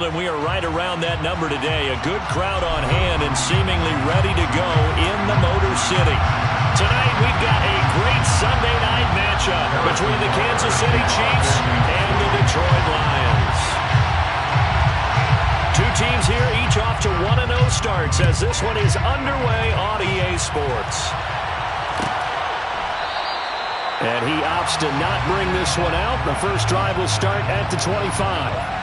And we are right around that number today. A good crowd on hand and seemingly ready to go in the Motor City. Tonight we've got a great Sunday night matchup between the Kansas City Chiefs and the Detroit Lions. Two teams here, each off to 1-0 starts as this one is underway on EA Sports. And he opts to not bring this one out. The first drive will start at the 25.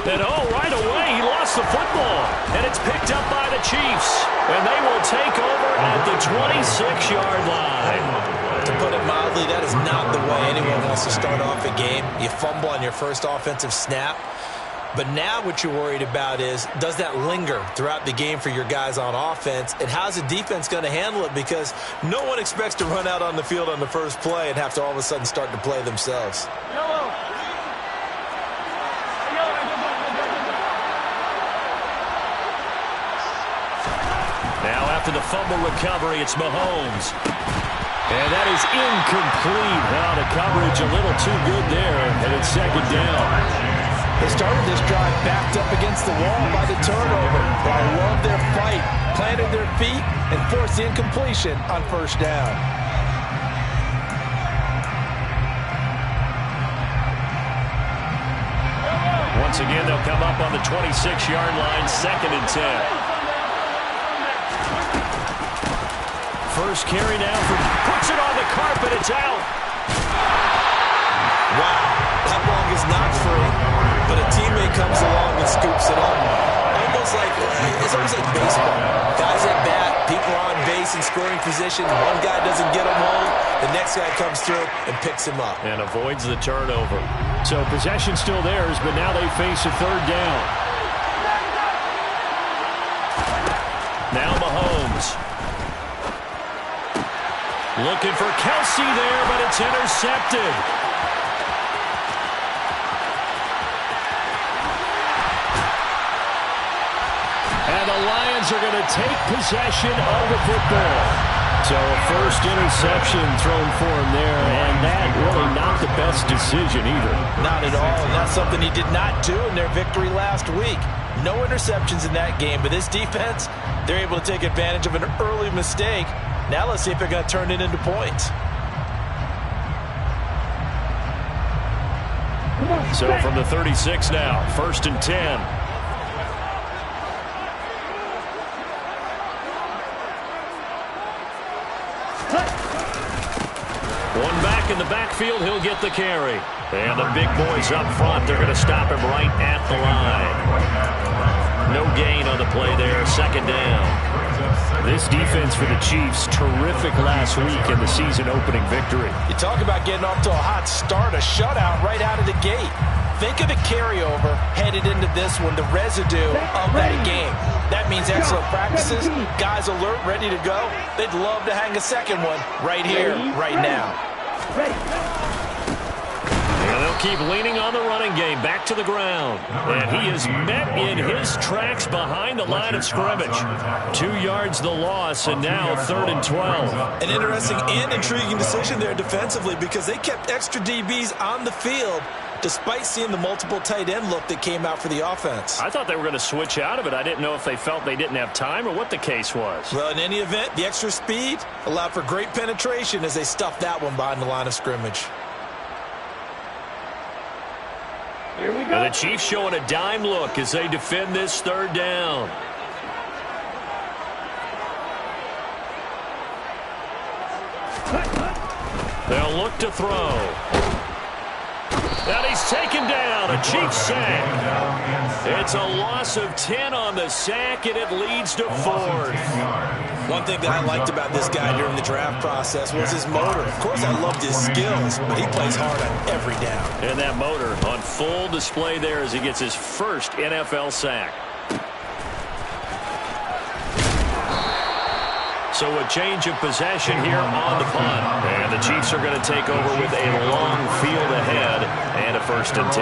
And right away, he lost the football. And it's picked up by the Chiefs. And they will take over at the 26-yard line. To put it mildly, that is not the way anyone wants to start off a game. You fumble on your first offensive snap. But now what you're worried about is, does that linger throughout the game for your guys on offense? And how's the defense going to handle it? Because no one expects to run out on the field on the first play and have to all of a sudden start to play themselves. After the fumble recovery, it's Mahomes. And that is incomplete. Now the coverage a little too good there, and it's second down. They started this drive backed up against the wall by the turnover. But I love their fight, planted their feet, and forced the incompletion on first down. Once again, they'll come up on the 26-yard line, 2nd and 10. First carry now puts it on the carpet. It's out. Wow, that ball is not free, but a teammate comes along and scoops it up. It's almost like baseball. Guys at bat, people are on base in scoring position. One guy doesn't get him home. The next guy comes through and picks him up. And avoids the turnover. So possession still theirs, but now they face a third down. Now Mahomes. Looking for Kelsey there, but it's intercepted. And the Lions are going to take possession of the football. So a first interception thrown for him there, and that really not the best decision either. Not at all, and that's something he did not do in their victory last week. No interceptions in that game, but this defense, they're able to take advantage of an early mistake. Now let's see if they're going to turn it into points. So from the 36 now, 1st and 10. One back in the backfield, he'll get the carry. And the big boys up front, they're going to stop him right at the line. No gain on the play there, 2nd down. This defense for the Chiefs, terrific last week in the season-opening victory. You talk about getting off to a hot start, a shutout right out of the gate. Think of the carryover headed into this one, the residue of that game. That means excellent practices, guys alert, ready to go. They'd love to hang a second one right here, right now. And they'll keep leaning on the running game, back to the ground. And he is met in his tracks behind the line of scrimmage. 2 yards the loss, and now 3rd and 12. An interesting and intriguing decision there defensively because they kept extra DBs on the field despite seeing the multiple tight end look that came out for the offense. I thought they were going to switch out of it. I didn't know if they felt they didn't have time or what the case was. Well, in any event, the extra speed allowed for great penetration as they stuffed that one behind the line of scrimmage. Here we go. And the Chiefs showing a dime look as they defend this 3rd down. They'll look to throw. And he's taken down. A Chiefs sack. It's a loss of 10 on the sack, and it leads to 4th. One thing that I liked about this guy during the draft process was his motor. Of course, I loved his skills, but he plays hard on every down. And that motor on full display there as he gets his first NFL sack. So a change of possession here on the punt. And the Chiefs are going to take over with a long field ahead and a 1st and 10.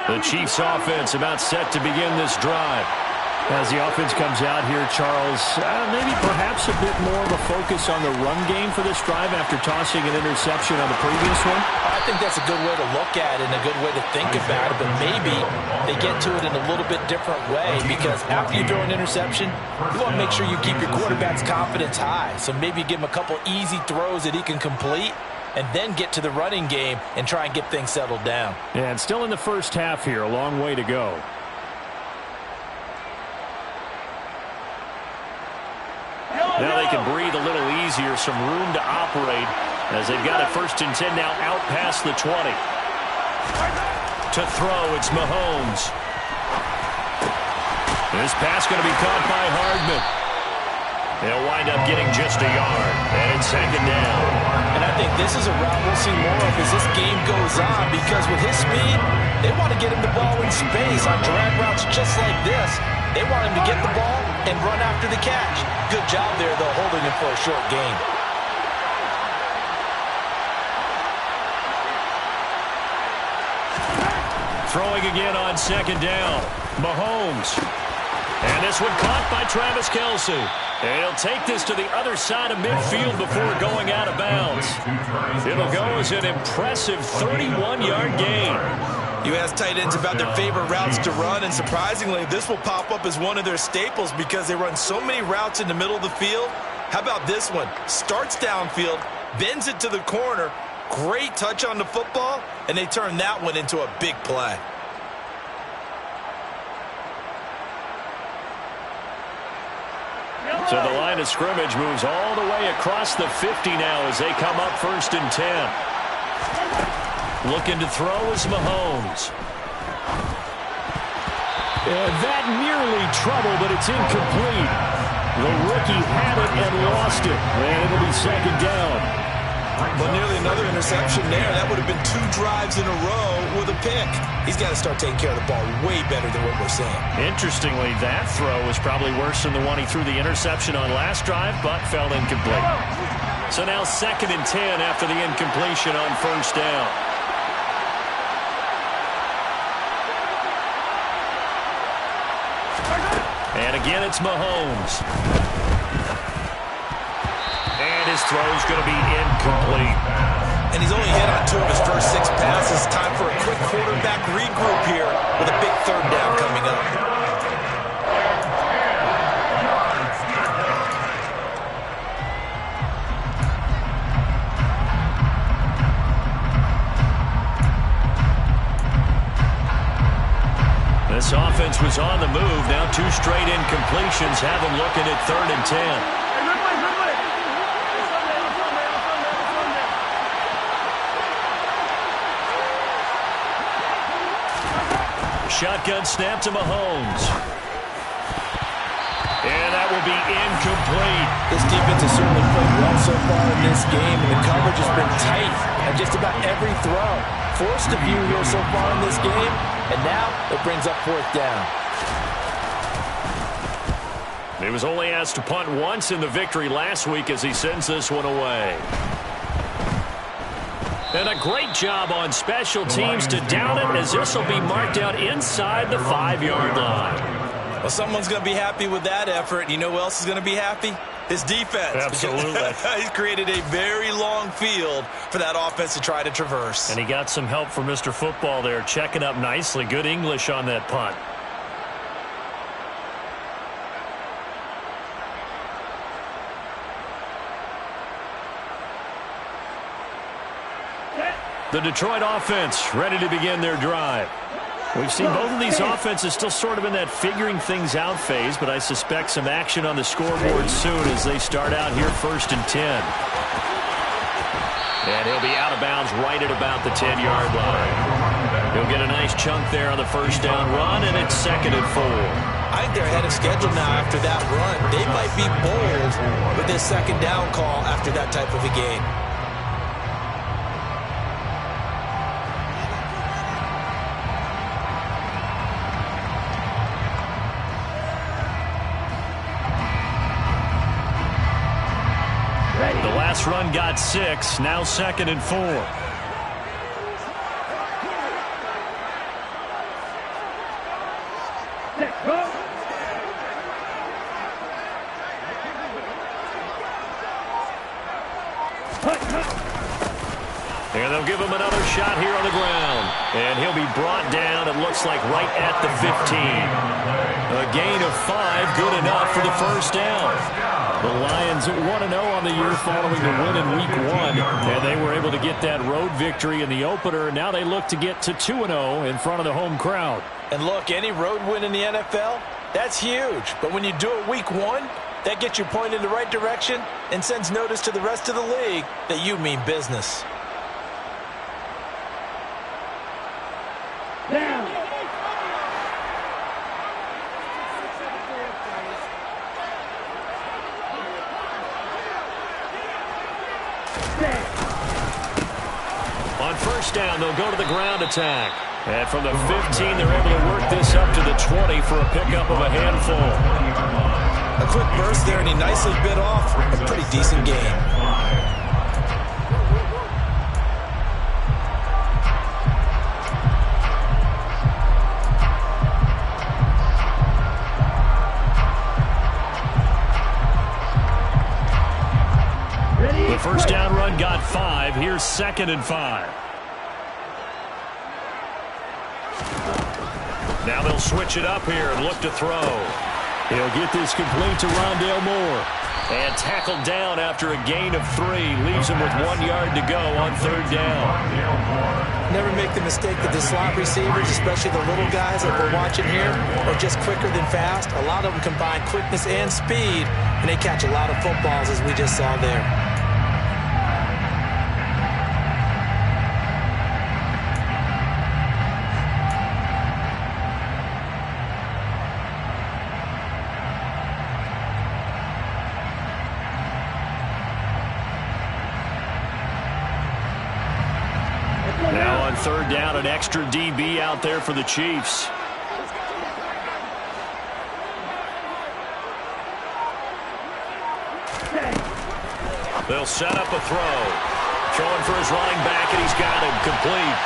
The Chiefs offense about set to begin this drive. As the offense comes out here, Charles, maybe perhaps a bit more of a focus on the run game for this drive after tossing an interception on the previous one. I think that's a good way to look at it and a good way to think about it, but maybe they get to it in a little bit different way, because after you throw an interception, you want to make sure you keep your quarterback's confidence high. So maybe give him a couple easy throws that he can complete, and then get to the running game and try and get things settled down. Yeah, and still in the first half here, a long way to go. Now they can breathe a little easier, some room to operate as they've got a 1st and 10 now out past the 20. To throw, it's Mahomes. This pass going to be caught by Hardman. They'll wind up getting just a yard, and it's 2nd down. And I think this is a route we'll see more of as this game goes on, because with his speed, they want to get him the ball in space on drag routes just like this. They want him to get the ball and run after the catch. Good job there, though, holding him for a short gain. Throwing again on 2nd down. Mahomes. And this one caught by Travis Kelce. And he'll take this to the other side of midfield before going out of bounds. It'll go as an impressive 31-yard gain. You ask tight ends about their favorite routes to run, and surprisingly, this will pop up as one of their staples because they run so many routes in the middle of the field. How about this one? Starts downfield, bends it to the corner, great touch on the football, and they turn that one into a big play. So the line of scrimmage moves all the way across the 50 now as they come up 1st and 10. Looking to throw is Mahomes. That nearly trouble, but it's incomplete. The rookie had it and lost it. And it'll be 2nd down. But nearly another interception there. That would have been 2 drives in a row with a pick. He's got to start taking care of the ball way better than what we're seeing. Interestingly, that throw was probably worse than the one he threw the interception on last drive, but fell incomplete. So now 2nd and 10 after the incompletion on 1st down. And again, it's Mahomes. And his throw's going to be incomplete. And he's only hit on 2 of his first 6 passes. Time for a quick quarterback regroup here with a big 3rd down coming up. This offense was on the move. Now 2 straight incompletions have them looking at 3rd and 10. Shotgun snap to Mahomes. And that will be incomplete. This defense has certainly played well so far in this game, and the coverage has been tight at just about every throw. Forced a few here so far in this game, and now it brings up 4th down. He was only asked to punt once in the victory last week as he sends this one away. And a great job on special teams to down it, as this will be marked out inside the 5-yard line. Well, someone's going to be happy with that effort. You know who else is going to be happy? His defense. Absolutely. He's created a very long field for that offense to try to traverse. And he got some help from Mr. Football there, checking up nicely. Good English on that punt. The Detroit offense ready to begin their drive. We've seen both of these offenses still sort of in that figuring things out phase, but I suspect some action on the scoreboard soon as they start out here 1st and 10. And he'll be out of bounds right at about the 10-yard line. He'll get a nice chunk there on the 1st down run, and it's 2nd and 4. I think they're ahead of schedule now after that run. They might be bold with this second down call after that type of a game. The last run got 6, now 2nd and 4. And they'll give him another shot here on the ground. And he'll be brought down, it looks like, right at the 15. A gain of 5, good enough for the first down. The Lions 1-0 on the year following the win in Week 1. And they were able to get that road victory in the opener. Now they look to get to 2-0 in front of the home crowd. And look, any road win in the NFL, that's huge. But when you do it Week 1, that gets you pointed in the right direction and sends notice to the rest of the league that you mean business. On first down, they'll go to the ground attack. And from the 15, they're able to work this up to the 20 for a pickup of a handful. A quick burst there, and he nicely bit off a pretty decent gain. The first down run got 5. Here's 2nd and 5. Now they'll switch it up here and look to throw. He'll get this complete to Rondale Moore. And tackled down after a gain of 3. Leaves him with 1 yard to go on third down. Never make the mistake that the slot receivers, especially the little guys that we're watching here, are just quicker than fast. A lot of them combine quickness and speed, and they catch a lot of footballs, as we just saw there. Now on third down, an extra DB out there for the Chiefs. They'll set up a throw. Throwing for his running back, and he's got him complete.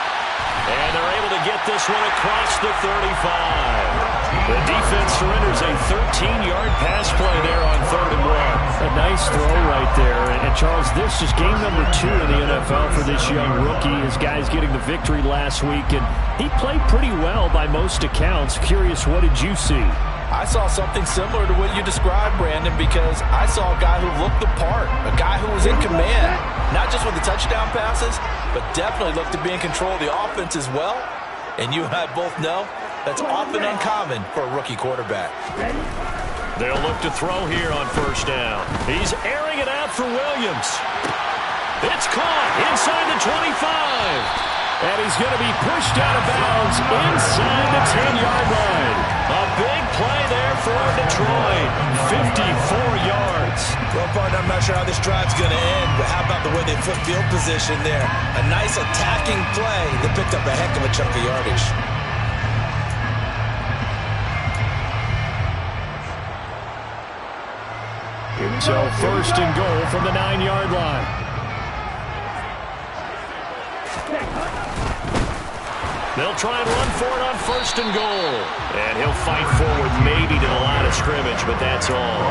And they're able to get this one across the 35. The defense surrenders a 13-yard pass play there on 3rd and 1. A nice throw right there. And Charles, this is game number 2 in the NFL for this young rookie. His guys getting the victory last week, and he played pretty well by most accounts. Curious, what did you see? I saw something similar to what you described, Brandon, because I saw a guy who looked the part, a guy who was in command, not just with the touchdown passes, but definitely looked to be in control of the offense as well. And you and I both know that's often uncommon for a rookie quarterback. They'll look to throw here on first down. He's airing it out for Williams. It's caught inside the 25. And he's going to be pushed out of bounds inside the 10-yard line. A big play there for Detroit. 54 yards. Well, partner, I'm not sure how this drive's going to end, but how about the way they flip field position there? A nice attacking play that picked up a heck of a chunk of yardage. So first and goal from the 9-yard line. They'll try and run for it on first and goal. And he'll fight forward maybe to the line of scrimmage, but that's all.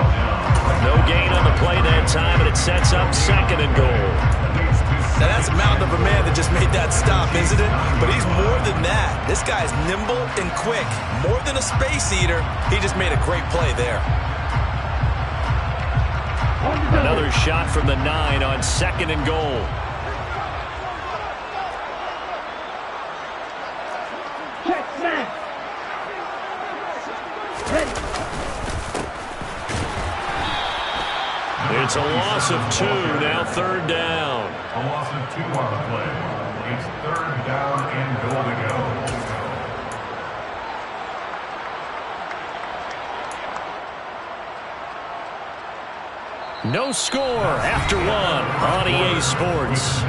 No gain on the play that time, and it sets up 2nd and goal. Now that's a mountain of a man that just made that stop, isn't it? But he's more than that. This guy's nimble and quick. More than a space eater, he just made a great play there. Another shot from the 9 on 2nd and goal. It's a loss of 2, now 3rd down. A loss of 2 on the play. It's 3rd down and goal to go. No score after one on EA Sports.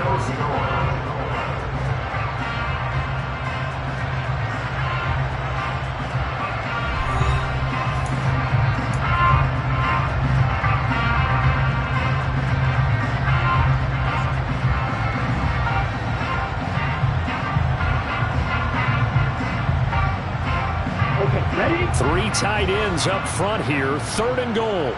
Three tight ends up front here, 3rd and goal.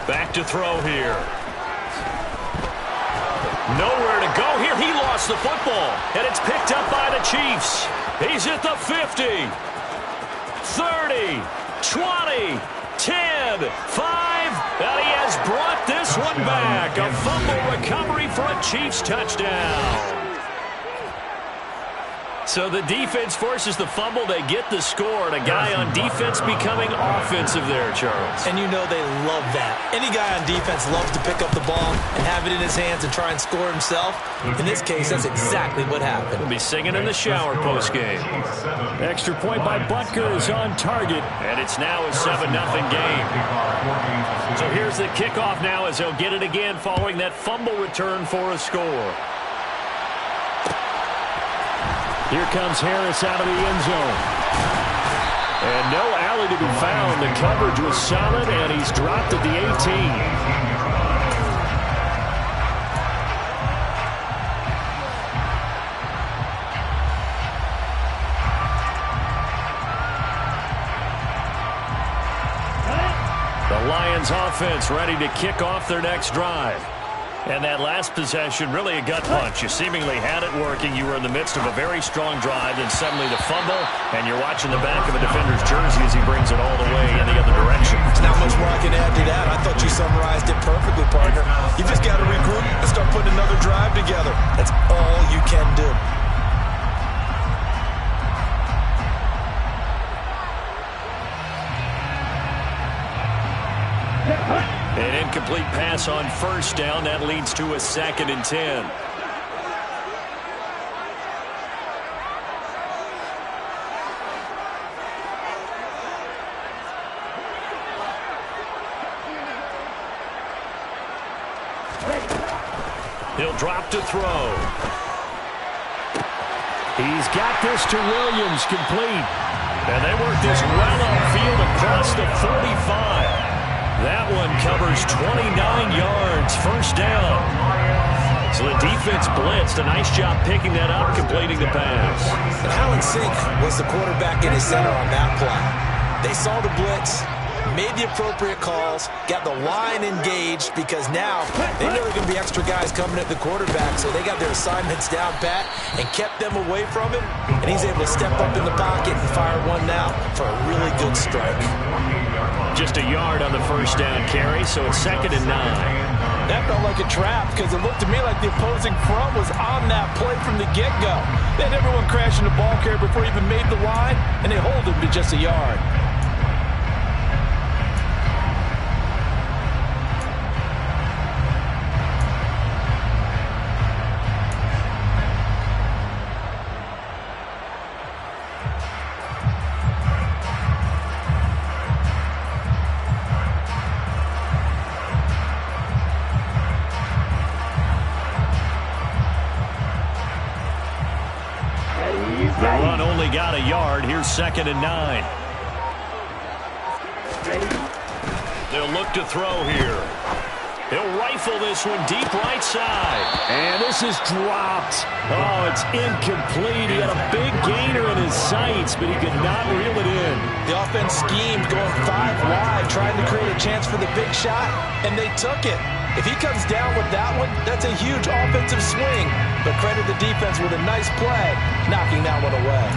Back to throw here. Nowhere to go here. He lost the football, and it's picked up by the Chiefs. He's at the 50, 30, 20, 10, 5, and he has brought this one back. A fumble recovery for a Chiefs touchdown. So the defense forces the fumble. They get the score, and a guy on defense becoming offensive there, Charles. And you know they love that. Any guy on defense loves to pick up the ball and have it in his hands and try and score himself. In this case, that's exactly what happened. He'll be singing in the shower postgame. Extra point by Butker is on target, and it's now a 7-0 game. So here's the kickoff now as they'll get it again following that fumble return for a score. Here comes Harris out of the end zone. And no alley to be found. The coverage was solid, and he's dropped at the 18. The Lions offense ready to kick off their next drive. And that last possession, really a gut punch. You seemingly had it working. You were in the midst of a very strong drive, then suddenly the fumble, and you're watching the back of a defender's jersey as he brings it all the way in the other direction. There's not much more I can add to that. I thought you summarized it perfectly, partner. You just got to regroup and start putting another drive together. That's all you can do. An incomplete pass on first down. That leads to a 2nd and 10. He'll drop to throw. He's got this to Williams, complete. And they work this well upfield across the 45. That one covers 29 yards, 1st down. So the defense blitzed. A nice job picking that up, completing the pass. And Alan Sink was the quarterback in his center on that play. They saw the blitz, made the appropriate calls, got the line engaged, because now they know there are going to be extra guys coming at the quarterback, so they got their assignments down pat and kept them away from him, and he's able to step up in the pocket and fire one now for a really good strike. Just a yard on the 1st down carry, so it's 2nd and 9. That felt like a trap because it looked to me like the opposing front was on that play from the get-go. They had everyone crashing the ball carrier before he even made the line, and they hold him to just a yard. The run only got a yard. Here's 2nd and 9. They'll look to throw here. He'll rifle this one deep right side. And this is dropped. Oh, it's incomplete. He had a big gainer in his sights, but he could not reel it in. The offense schemed, going 5 wide, trying to create a chance for the big shot, and they took it. If he comes down with that one, that's a huge offensive swing. But credit the defense with a nice play, knocking that one away.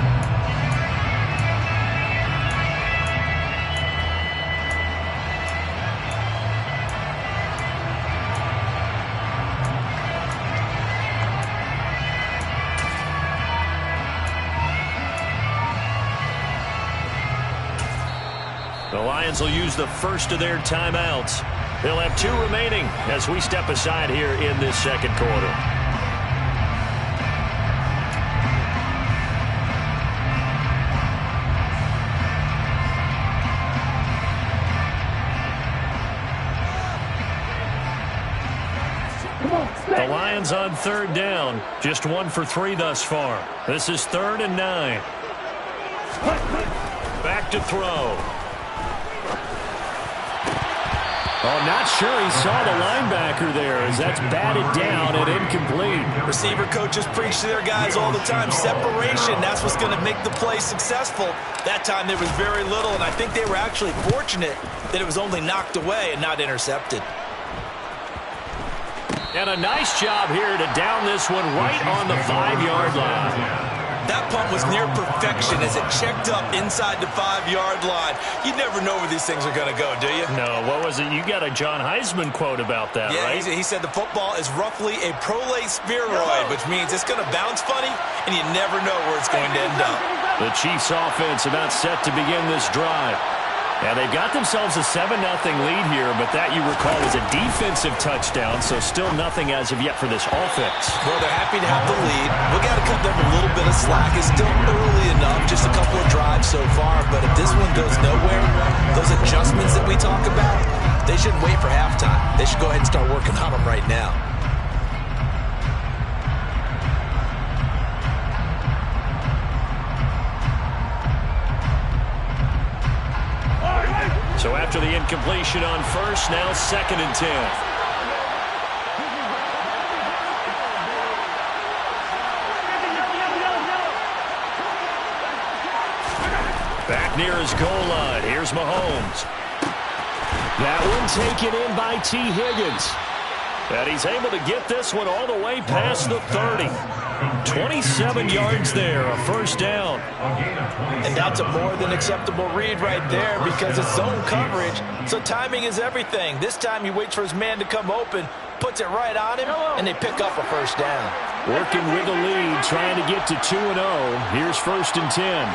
The Lions will use the first of their timeouts. They'll have 2 remaining as we step aside here in this 2nd quarter. The Lions on third down. Just 1 for 3 thus far. This is 3rd and 9. Back to throw. Oh, not sure he saw the linebacker there as that's batted down and incomplete. Receiver coaches preach to their guys all the time. Separation, that's what's going to make the play successful. That time there was very little, and I think they were actually fortunate that it was only knocked away and not intercepted. And a nice job here to down this one right on the 5-yard line. That punt was near perfection as it checked up inside the 5-yard line. You never know where these things are going to go, do you? No, what was it? You got a John Heisman quote about that, yeah, right? He said the football is roughly a prolate spheroid, which means it's going to bounce funny, and you never know where it's going to end up. The Chiefs offense about set to begin this drive. And they've got themselves a 7-0 lead here, but that, you recall, was a defensive touchdown, so still nothing as of yet for this offense. Well, they're happy to have the lead. We got to cut them a little bit of slack. It's still early enough, just a couple of drives so far, but if this one goes nowhere, those adjustments that we talk about, they shouldn't wait for halftime. They should go ahead and start working on them right now. So after the incompletion on first, now 2nd and 10. Back near his goal line. Here's Mahomes. That one taken in by T. Higgins. And he's able to get this one all the way past the 30. 27 yards there, a first down. And that's a more than acceptable read right there because it's zone coverage, so timing is everything. This time he waits for his man to come open, puts it right on him, and they pick up a first down. Working with the lead, trying to get to 2-0. Here's 1st and 10.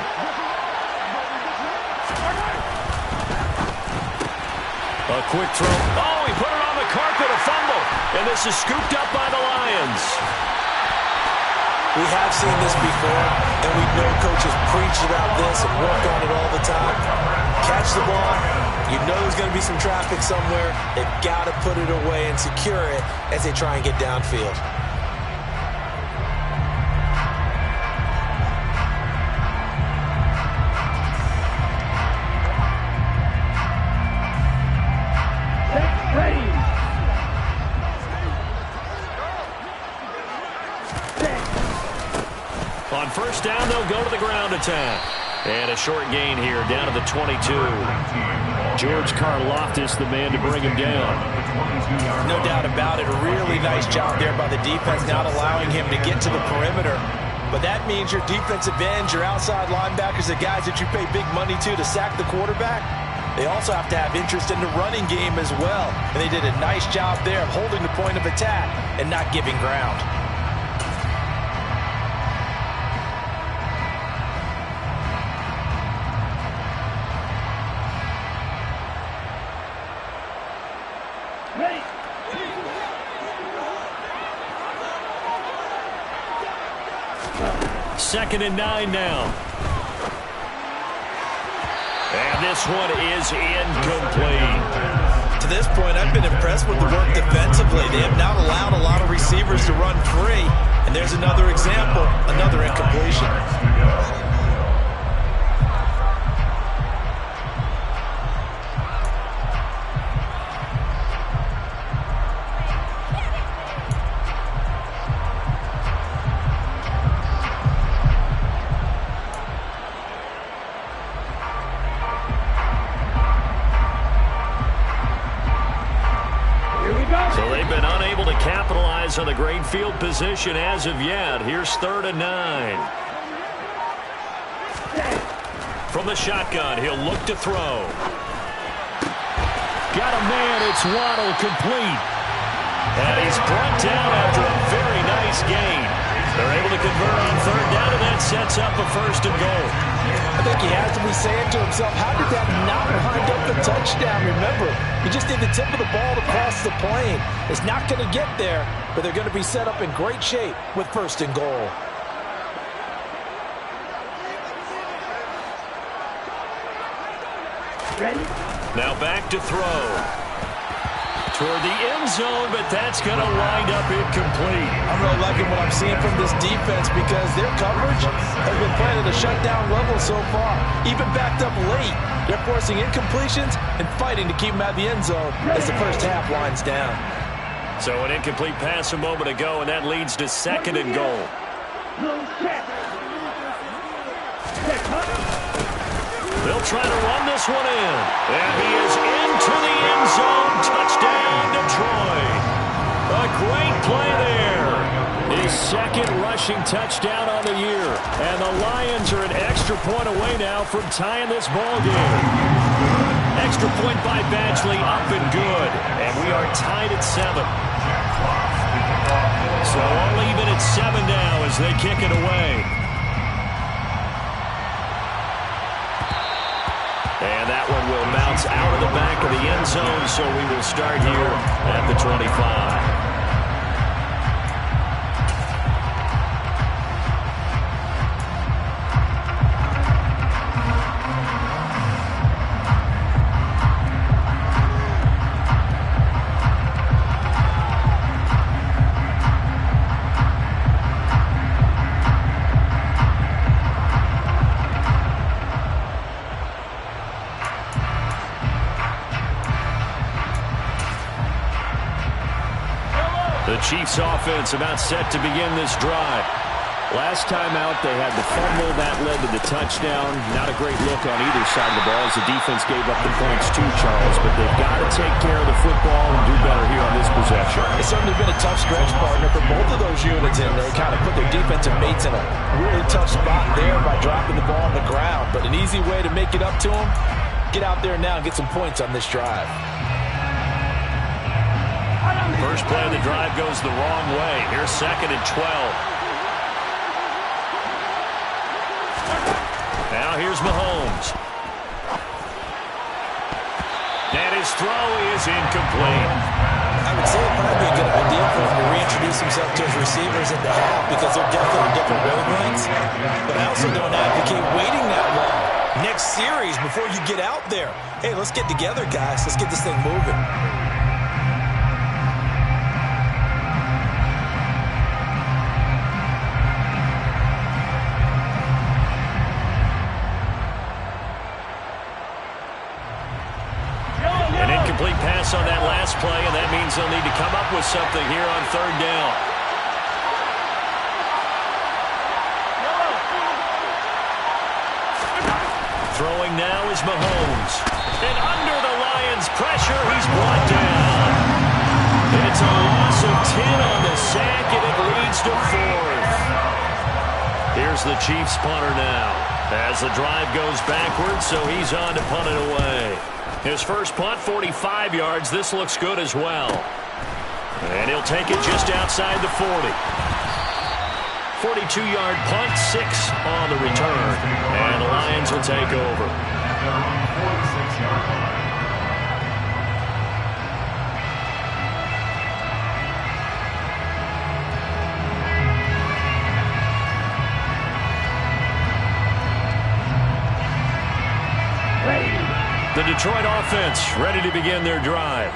A quick throw. Oh, he put it on the carpet, a fumble. And this is scooped up by the Lions. We have seen this before, and we know coaches preach about this and work on it all the time. Catch the ball. You know there's going to be some traffic somewhere. They've got to put it away and secure it as they try and get downfield. On first down, they'll go to the ground attack. And a short gain here, down to the 22. George Karlaftis, the man to bring him down. No doubt about it. A really nice job there by the defense, not allowing him to get to the perimeter. But that means your defensive ends, your outside linebackers, the guys that you pay big money to sack the quarterback, they also have to have interest in the running game as well. And they did a nice job there of holding the point of attack and not giving ground. Second and 9 now. And this one is incomplete. To this point, I've been impressed with the work defensively. They have not allowed a lot of receivers to run free. And there's another example, another incompletion. On the great field position as of yet. Here's 3rd and 9. From the shotgun, he'll look to throw. Got a man, it's Waddle, complete. And he's brought down after a very nice gain. They're able to convert on 3rd down, and that sets up a 1st and goal. I think he has to be saying to himself, how did that not wind up the touchdown? Remember, he just did the tip of the ball to cross the plane. It's not going to get there, but they're going to be set up in great shape with 1st and goal. Now back to throw. Toward the end zone, but that's going to wind up incomplete. I'm really liking what I'm seeing from this defense because their coverage has been playing at a shutdown level so far. Even backed up late, they're forcing incompletions and fighting to keep them out of the end zone as the first half winds down. So an incomplete pass a moment ago, and that leads to 2nd and goal. They'll try to run this one in. And he is into the end zone. Touchdown, Detroit. A great play there. His 2nd rushing touchdown on the year. And the Lions are an extra point away now from tying this ball game. Extra point by Badgley, up and good. And we are tied at 7. So all even at 7 now as they kick it away. And that one will bounce out of the back of the end zone, so we will start here at the 25. The Chiefs offense about set to begin this drive. Last time out, they had the fumble. That led to the touchdown. Not a great look on either side of the ball as the defense gave up the points too, Charles. But they've got to take care of the football and do better here on this possession. It's certainly been a tough stretch, partner, for both of those units, and they kind of put their defensive mates in a really tough spot there by dropping the ball on the ground. But an easy way to make it up to them, get out there now and get some points on this drive. First play of the drive goes the wrong way. Here's 2nd and 12. Now here's Mahomes. And his throw is incomplete. I would say it'd probably be a good idea for him to reintroduce himself to his receivers at the half because they're definitely different wavelengths. But I also don't advocate waiting that long. Next series before you get out there. Hey, let's get together, guys. Let's get this thing moving. Incomplete pass on that last play, and that means they'll need to come up with something here on 3rd down. Throwing now is Mahomes. And under the Lions' pressure, he's brought down. It's a loss of 10 on the sack, and it leads to 4th. Here's the Chiefs punter now. As the drive goes backwards, so he's on to punt it away. His first punt, 45 yards. This looks good as well. And he'll take it just outside the 40. 42-yard punt, 6 on the return. And the Lions will take over. The Detroit offense ready to begin their drive.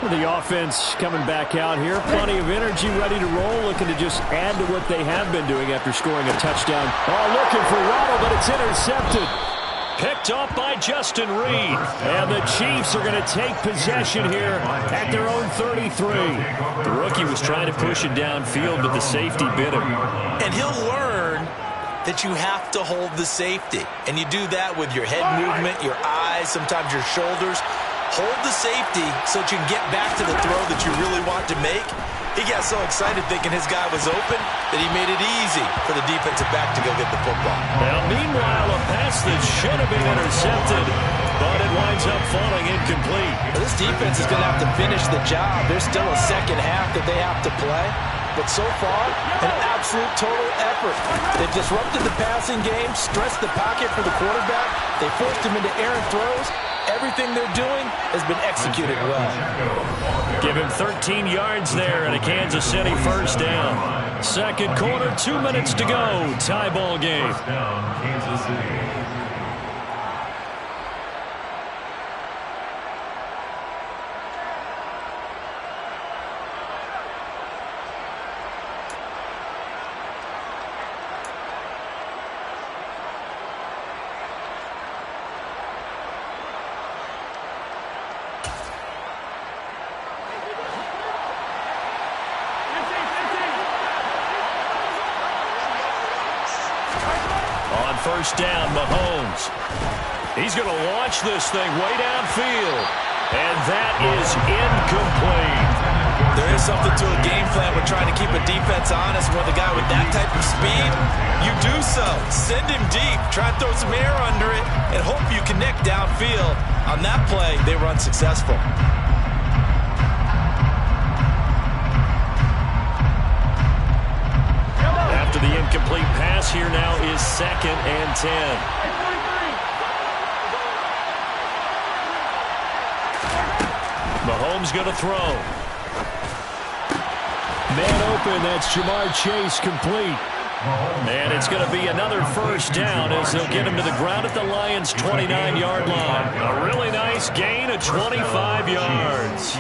The offense coming back out here. Plenty of energy, ready to roll, looking to just add to what they have been doing after scoring a touchdown. Oh, looking for Waddle, but it's intercepted. Picked off by Justin Reed. And the Chiefs are going to take possession here at their own 33. The rookie was trying to push it downfield, but the safety bit him. And he'll learn that you have to hold the safety. And you do that with your head movement, your eyes, sometimes your shoulders. Hold the safety so that you can get back to the throw that you really want to make. He got so excited thinking his guy was open that he made it easy for the defensive back to go get the football. Now, meanwhile, a pass that should have been intercepted, but it winds up falling incomplete. Well, this defense is going to have to finish the job. There's still a second half that they have to play. But so far, an absolute total effort. They've disrupted the passing game, stressed the pocket for the quarterback. They forced him into errant throws. Everything they're doing has been executed well. Give him 13 yards there and a Kansas City first down. Second quarter, 2 minutes to go. Tie ball game. Kansas City. first down, Mahomes. He's going to launch this thing way downfield. And that is incomplete. There is something to a game plan with trying to keep a defense honest. With a guy with that type of speed, you do so. Send him deep. Try to throw some air under it and hope you connect downfield. On that play, they were unsuccessful. After the incomplete pass, here now is 2nd and 10. Mahomes going to throw. Man open, that's Jamar Chase, complete. And it's going to be another first down as they'll get him to the ground at the Lions' 29-yard line. A really nice gain of 25 yards.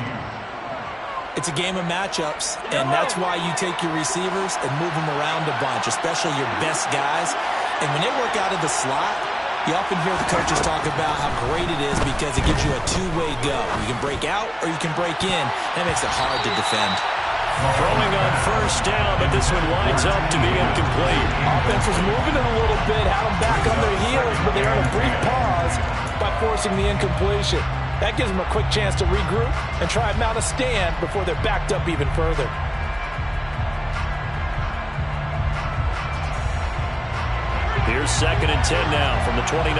It's a game of matchups, and that's why you take your receivers and move them around a bunch, especially your best guys. And when they work out of the slot, you often hear the coaches talk about how great it is because it gives you a two-way go. You can break out or you can break in. That makes it hard to defend. Throwing on first down, but this one winds up to be incomplete. Offense was moving it a little bit, had them back on their heels, but they earned a brief pause by forcing the incompletion. That gives them a quick chance to regroup and try and mount a stand before they're backed up even further. Here's 2nd and 10 now from the 29.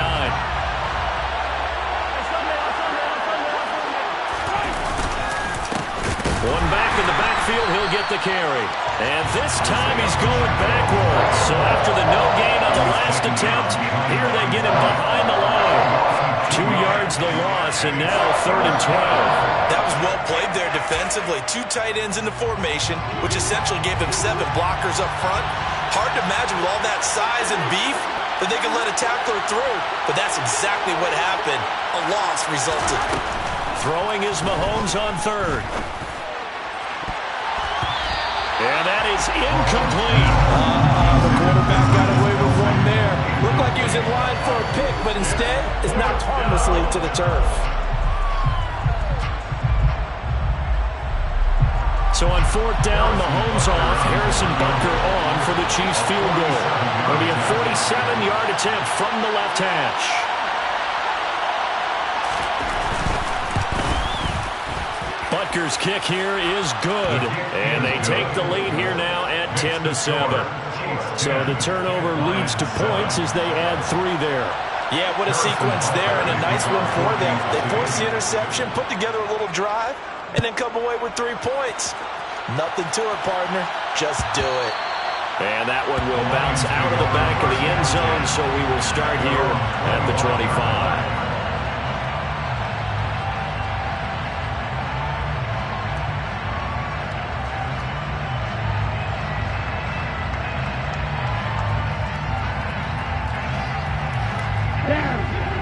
One back in the backfield, he'll get the carry. And this time he's going backwards. So after the no gain on the last attempt, here they get him behind the line. 2 yards the loss, and now 3rd and 12. That was well played there defensively. 2 tight ends in the formation, which essentially gave them 7 blockers up front. Hard to imagine with all that size and beef that they could let a tackler through. But that's exactly what happened. A loss resulted. Throwing is Mahomes on 3rd. And that is incomplete. The quarterback got away with one there. Looked like he was in line for a pick, but instead is knocked harmlessly to the turf. So on 4th down, Mahomes off, Harrison Butker on for the Chiefs field goal. It'll be a 47-yard attempt from the left hash. Butker's kick here is good. And they take the lead here now at 10-7. So the turnover leads to points as they add 3 there. Yeah, what a sequence there, and a nice one for them. They forced the interception, put together a little drive, and then come away with 3 points. Nothing to it, partner. Just do it. And that one will bounce out of the back of the end zone, so we will start here at the 25.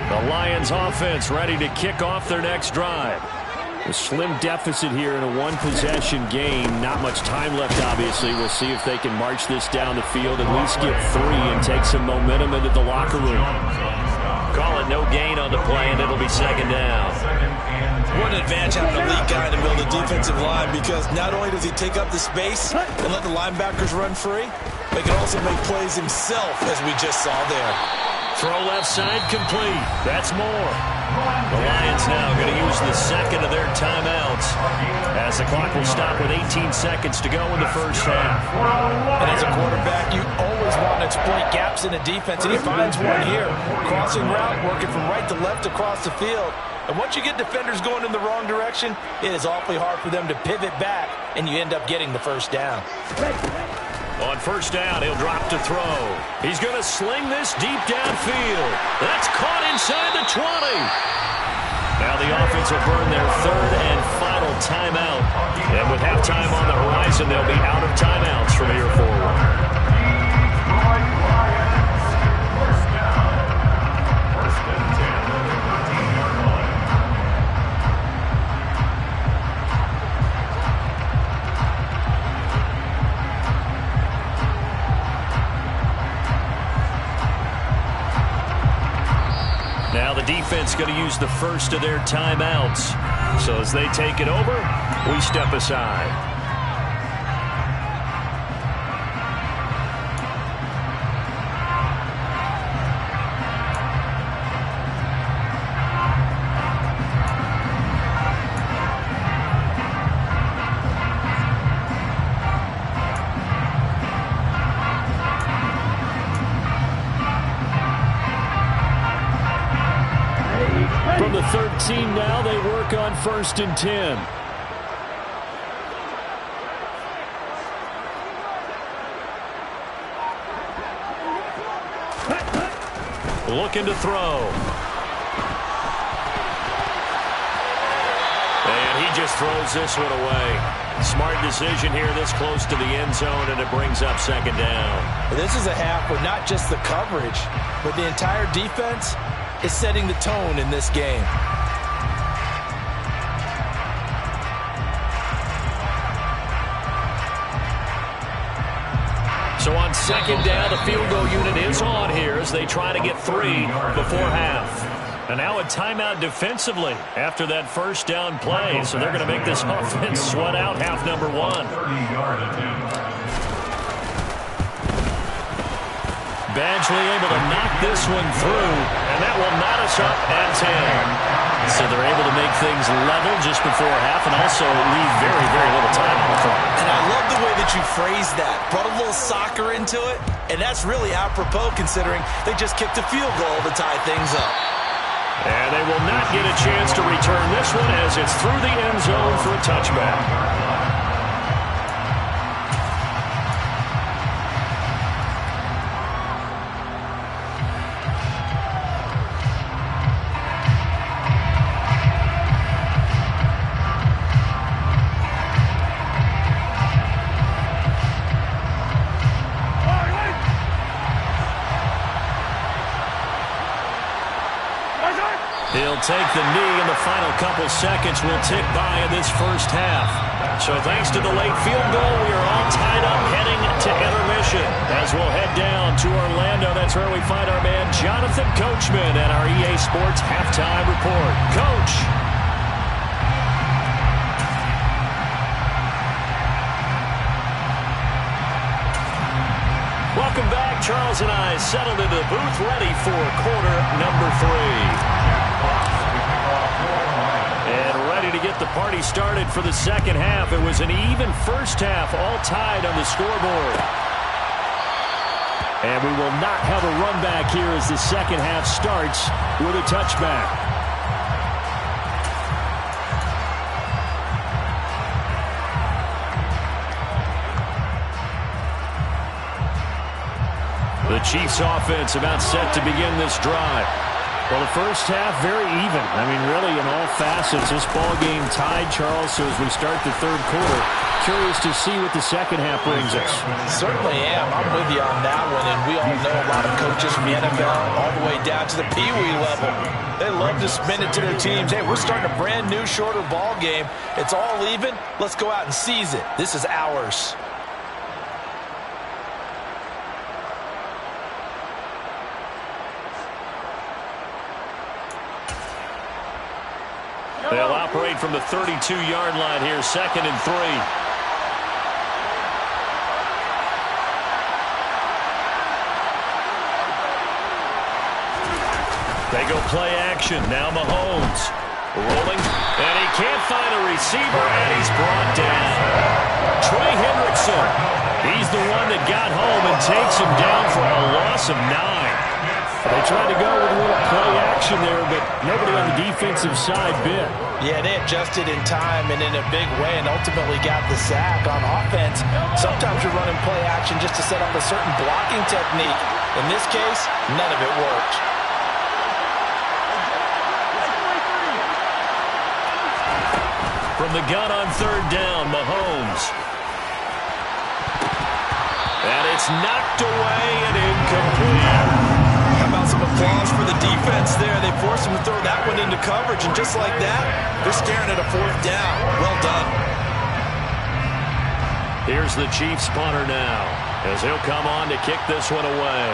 The Lions offense ready to kick off their next drive. A slim deficit here in a one-possession game. Not much time left, obviously. We'll see if they can march this down the field, at least get 3 and take some momentum into the locker room. Call it no gain on the play, and it'll be 2nd down. What an advantage having a lead guy to build a defensive line, because not only does he take up the space and let the linebackers run free, but he can also make plays himself, as we just saw there. Throw left side complete. That's more. The Lions now going to use the 2nd of their timeouts as the clock will stop with 18 seconds to go in the first half. And as a quarterback, you always want to exploit gaps in the defense, and he finds one here. Crossing route, working from right to left across the field. And once you get defenders going in the wrong direction, it is awfully hard for them to pivot back, and you end up getting the first down. On first down, he'll drop to throw. He's going to sling this deep downfield. That's caught inside the 20. Now the offense will burn their 3rd and final timeout. And with halftime on the horizon, they'll be out of timeouts from here forward. Now the defense going to use the first of their timeouts. So as they take it over, we step aside. scene now. They work on 1st and 10. Looking to throw. And he just throws this one away. Smart decision here this close to the end zone, and it brings up 2nd down. This is a half where not just the coverage, but the entire defense is setting the tone in this game. So on 2nd down, the field goal unit is on here as they try to get 3 before half. And now a timeout defensively after that 1st down play. So they're going to make this offense sweat out half number 1. 30-yard attempt. Badgley able to knock this one through, and that will knot us up at 10. So they're able to make things level just before half and also leave very, very little time on the clock. And I love the way that you phrased that. Brought a little soccer into it, and that's really apropos considering they just kicked a field goal to tie things up. And they will not get a chance to return this one as it's through the end zone for a touchback. He'll take the knee, and the final couple seconds will tick by in this 1st half. So thanks to the late field goal, we are all tied up heading to intermission. As we'll head down to Orlando, that's where we find our man Jonathan Coachman at our EA Sports Halftime Report. Coach. Welcome back. Charles and I settled into the booth, ready for quarter number 3. And ready to get the party started for the 2nd half. It was an even 1st half, all tied on the scoreboard. And we will not have a run back here as the 2nd half starts with a touchback. The Chiefs offense about set to begin this drive. Well, the 1st half, very even. I mean, really, in all facets, this ball game tied, Charles. So as we start the 3rd quarter, curious to see what the 2nd half brings us. Certainly am. I'm with you on that one. And we all know a lot of coaches from the NFL all the way down to the Pee-wee level. They love to spin it to their teams. Hey, we're starting a brand new, shorter ball game. It's all even. Let's go out and seize it. This is ours. They'll operate from the 32-yard line here, 2nd and 3. They go play action. Now Mahomes rolling, and he can't find a receiver, and he's brought down. Trey Hendrickson, he's the one that got home and takes him down for a loss of 9. They tried to go with a little play action there, but nobody on the defensive side bit. Yeah, they adjusted in time and in a big way and ultimately got the sack. On offense, sometimes you're running play action just to set up a certain blocking technique. In this case, none of it worked. From the gun on 3rd down, Mahomes. And it's knocked away and incomplete. How about some applause for the defense there? They forced him to throw that one into coverage, and just like that, they're staring at a 4th down. Well done. Here's the Chiefs punter now, as he'll come on to kick this one away.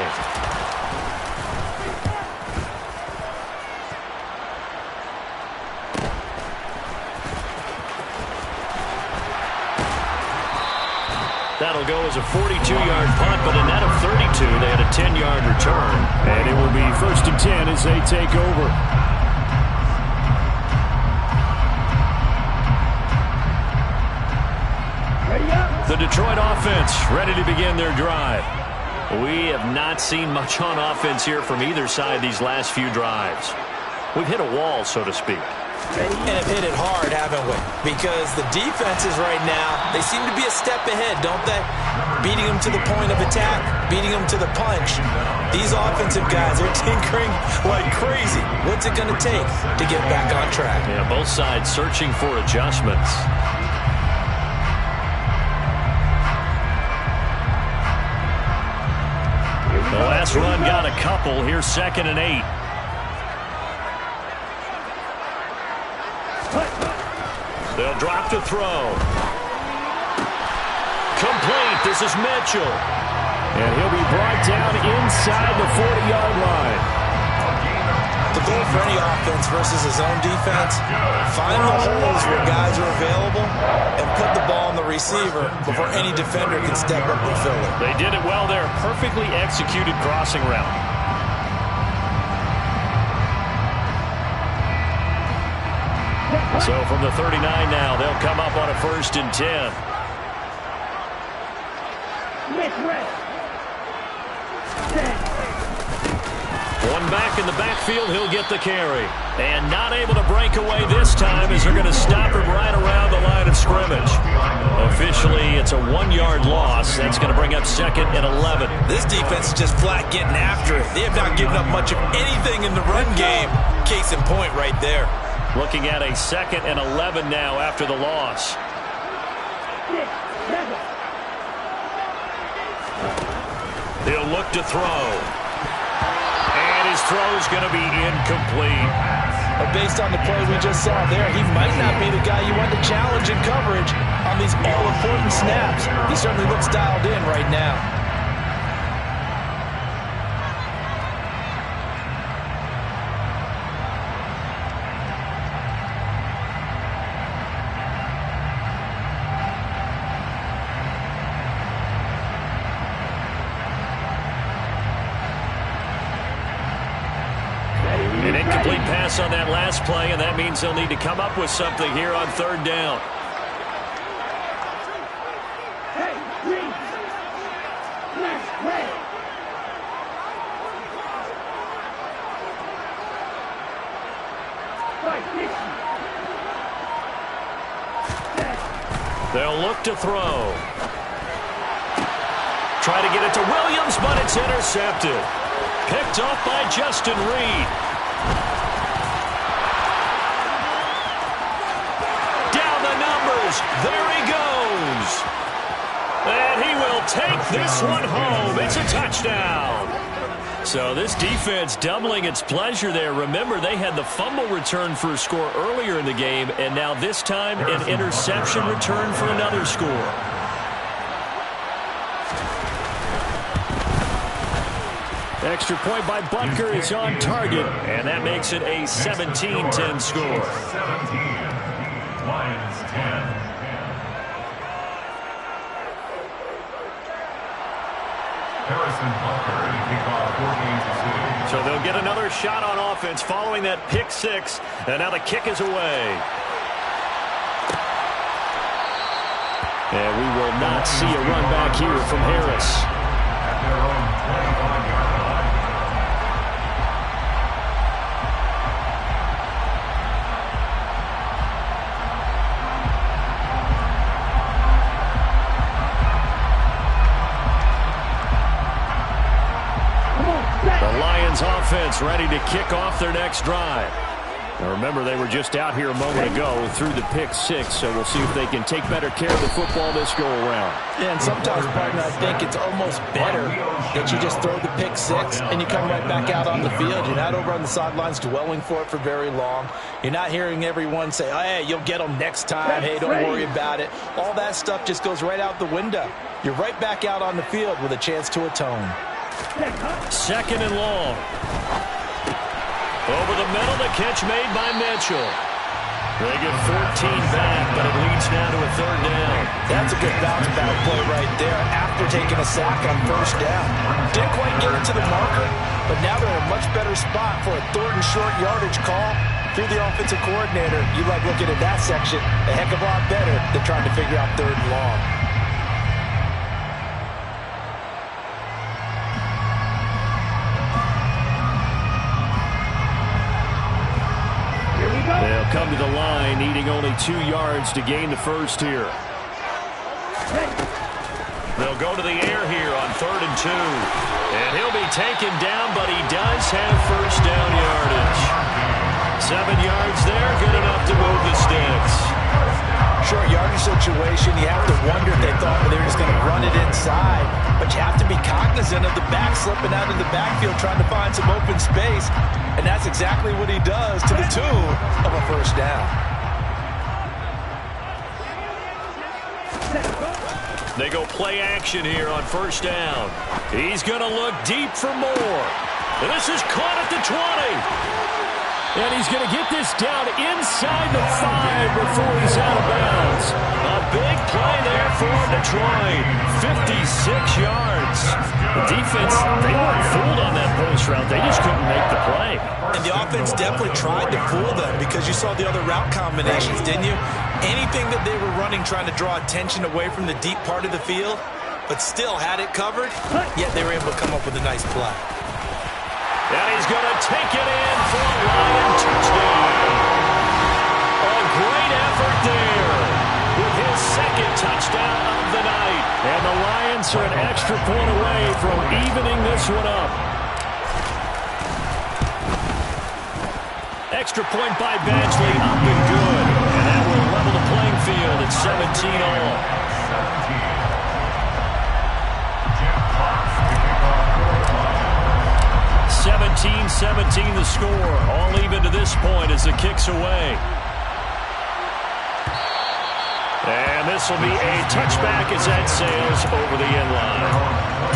That'll go as a 42-yard punt, but a net of 32. They had a 10-yard return. And it will be 1st and 10 as they take over. The Detroit offense ready to begin their drive. We have not seen much on offense here from either side these last few drives. We've hit a wall, so to speak. And have hit it hard, haven't we? Because the defenses right now, they seem to be a step ahead, don't they? Beating them to the point of attack, beating them to the punch. These offensive guys are tinkering like crazy. What's it going to take to get back on track? Yeah, both sides searching for adjustments. The last run got a couple. Here's 2nd and 8. They'll drop to throw. Complete. This is Mitchell. And he'll be brought down inside the 40-yard line. The goal for any offense versus his own defense, find the holes where guys are available and put the ball on the receiver before any defender can step up and fill it. They did it well there. Perfectly executed crossing route. So from the 39 now, they'll come up on a 1st and 10. One back in the backfield, he'll get the carry. And not able to break away this time as they're going to stop him right around the line of scrimmage. Officially, it's a 1-yard loss. That's going to bring up 2nd and 11. This defense is just flat getting after it. They have not given up much of anything in the run game. Case in point right there. Looking at a 2nd and 11 now after the loss. He'll look to throw. And his throw's going to be incomplete. But based on the play we just saw there, he might not be the guy you want to challenge in coverage on these all-important snaps. He certainly looks dialed in right now. An incomplete pass on that last play, and that means they'll need to come up with something here on 3rd down. They'll look to throw. Try to get it to Williams, but it's intercepted. Picked off by Justin Reed. Down the numbers. There he goes. And he will take this one home. It's a touchdown. So this defense doubling its pleasure there. Remember, they had the fumble return for a score earlier in the game, and now this time an interception return for another score. Extra point by Butker is on target, and that makes it a 17-10 score. 17. Lions 10. Harrison Butker in kickoff for Kansas City. So they'll get another shot on offense following that pick 6, and now the kick is away. And we will not see a run back here from Harris. At their own 25-yard line. The Lions offense ready to kick off their next drive. Now remember, they were just out here a moment ago through the pick 6, so we'll see if they can take better care of the football this go-around. Yeah, and sometimes, partner, I think it's almost better that you just throw the pick 6 and you come right back out on the field. You're not over on the sidelines dwelling for it for very long. You're not hearing everyone say, oh, hey, you'll get them next time. Hey, don't worry about it. All that stuff just goes right out the window. You're right back out on the field with a chance to atone. 2nd and long. Over the middle, the catch made by Mitchell. They get 14 back, but it leads now to a 3rd down. That's a good bounce back play right there after taking a sack on 1st down. Didn't quite get it to the marker, but now they're in a much better spot for a 3rd and short yardage call. Through the offensive coordinator, you like looking at that section a heck of a lot better than trying to figure out 3rd and long. They'll come needing only 2 yards to gain the first here. They'll go to the air here on 3rd and 2. And he'll be taken down, but he does have first down yardage. 7 yards there, good enough to move the sticks. Short yardage situation, you have to wonder if they thought they were just going to run it inside. But you have to be cognizant of the back slipping out of the backfield trying to find some open space. And that's exactly what he does to the tune of a first down. They go play action here on first down. He's going to look deep for more. And this is caught at the 20. And he's going to get this down inside the 5 before he's out of bounds. A big play there for Detroit. 56 yards. The defense, they weren't fooled on that post route. They just couldn't make the play. And the offense definitely tried to fool them because you saw the other route combinations, didn't you? Anything that they were running trying to draw attention away from the deep part of the field, but still had it covered, yet they were able to come up with a nice play. And he's going to take it in for a Lion touchdown. A great effort there with his 2nd touchdown of the night. And the Lions are an extra point away from evening this one up. Extra point by Badgley, up and good. And that will level the playing field at 17 all. 17-17 the score. All even to this point as the kick's away. And this will be a touchback as that sails over the end line.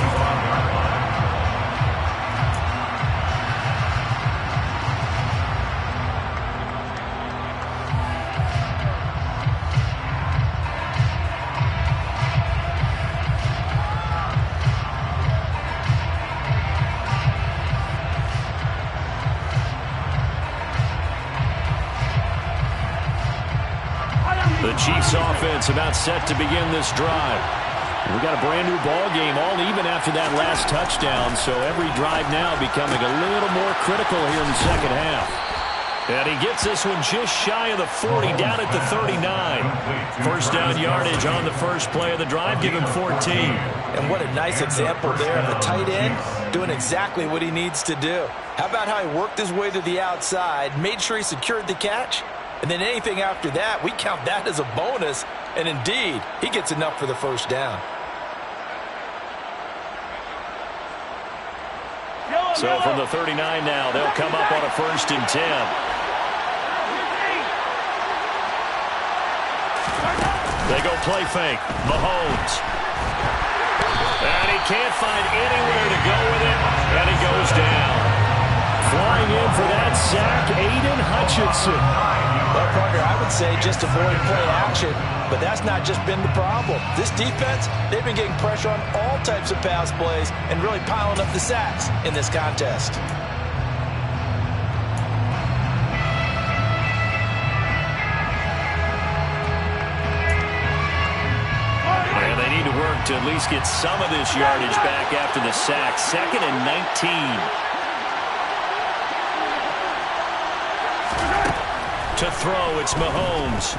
The Chiefs offense about set to begin this drive. We got a brand new ball game, all even after that last touchdown, so every drive now becoming a little more critical here in the second half. And he gets this one just shy of the 40, down at the 39. First down yardage on the first play of the drive, give him 14. And what a nice example there of a tight end doing exactly what he needs to do. How about how he worked his way to the outside, made sure he secured the catch, and then anything after that, we count that as a bonus. And indeed, he gets enough for the first down. So from the 39 now, they'll come up on a 1st and 10. They go play fake. Mahomes. And he can't find anywhere to go with it. And he goes down. Flying in for that sack, Aiden Hutchinson. Well, Parker, I would say just avoid play action, but that's not just been the problem. This defense, they've been getting pressure on all types of pass plays and really piling up the sacks in this contest. And they need to work to at least get some of this yardage back after the sack. 2nd and 19. To throw, it's Mahomes.